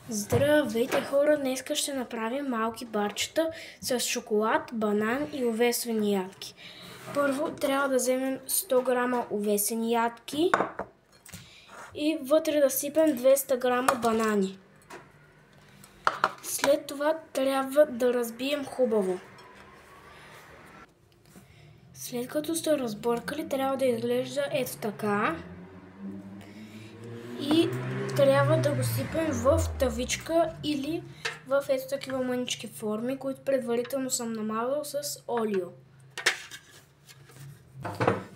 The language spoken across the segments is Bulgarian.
Здравейте хора, днес ще направим малки барчета с шоколад, банан и овесени ядки. Първо трябва да вземем 100 грама овесени ядки и вътре да сипем 200 грама банани. След това трябва да разбием хубаво. След като сте разбъркали, трябва да изглежда ето така. И трябва да го сипем в тавичка или в ето такива мънички форми, които предварително съм намазал с олио.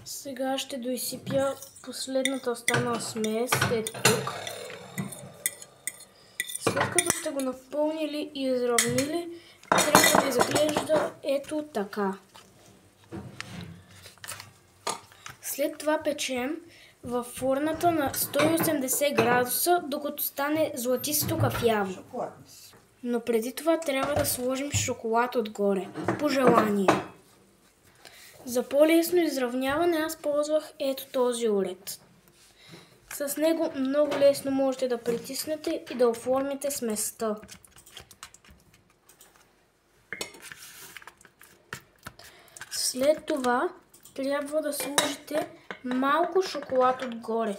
Сега ще доизсипя последната останала смес, ето тук. След като сте го напълнили и изравнили, трябва да изглежда ето така. След това печем във фурната на 180 градуса, докато стане златисто кафяво. Но преди това трябва да сложим шоколад отгоре, по желание. За по-лесно изравняване аз ползвах ето този уред. С него много лесно можете да притиснете и да оформите сместа. След това трябва да сложите малко шоколад отгоре.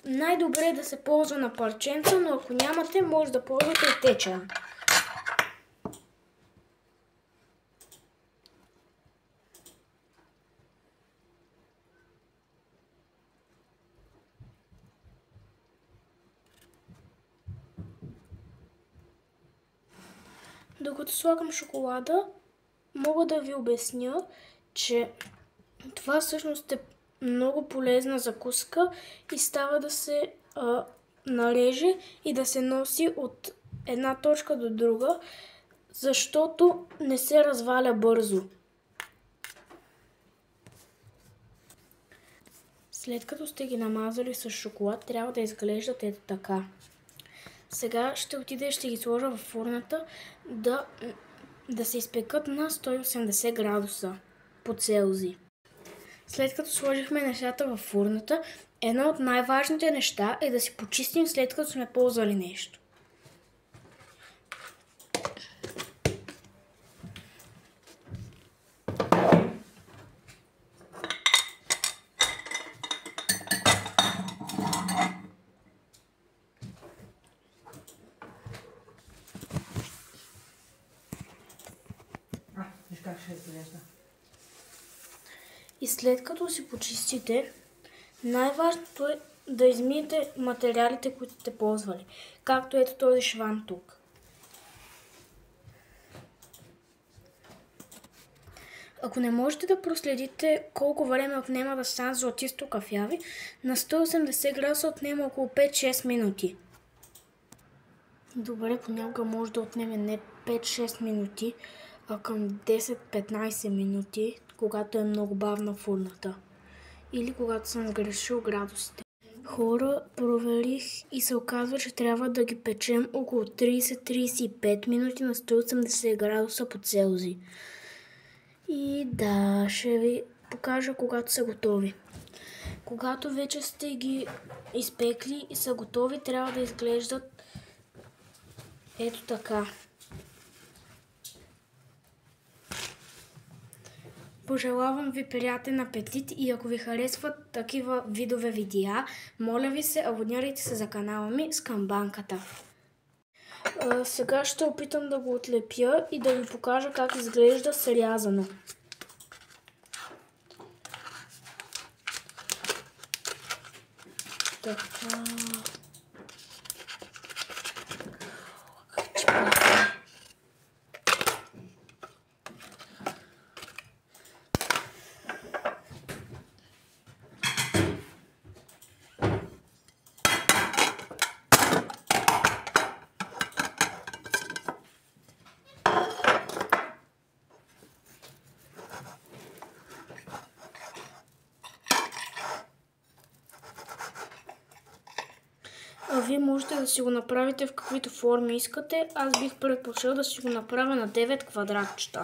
Най-добре е да се ползва на парченца, но ако нямате, може да ползвате и течен. Докато слагам шоколада, мога да ви обясня, че това всъщност е много полезна закуска и става да се нареже и да се носи от една точка до друга, защото не се разваля бързо. След като сте ги намазали с шоколад, трябва да изглеждат ето така. Сега ще отида и ще ги сложа във фурната да се изпекат на 180 градуса по Целзий. След като сложихме нещата във фурната, едно от най-важните неща е да си почистим след като сме ползвали нещо. Как ще изглежда? И след като си почистите, най-важното е да измиете материалите, които сте ползвали. Както ето този шван тук. Ако не можете да проследите колко време отнема да станат златисто кафяви, на 180 градуса отнема около 5-6 минути. Добре, понякога може да отнеме не 5-6 минути, а към 10-15 минути, когато е много бавна фурната. Или когато съм сгрешил градусите. Хора, проверих и се оказва, че трябва да ги печем около 30-35 минути на 180 градуса по Целзий. И да, ще ви покажа когато са готови. Когато вече сте ги изпекли и са готови, трябва да изглеждат ето така. Пожелавам ви приятен апетит и ако ви харесват такива видове видеа, моля ви се, абонирайте се за канала ми с камбанката. Сега ще опитам да го отлепя и да ви покажа как изглежда срязано. Така. А вие можете да си го направите в каквито форми искате. Аз бих предпочел да си го направя на 9 квадратчета.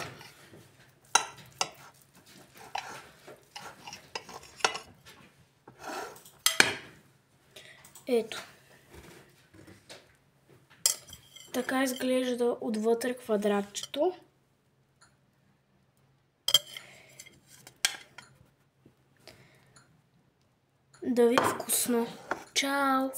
Ето. Така изглежда отвътре квадратчето. Да ви е вкусно! Чао!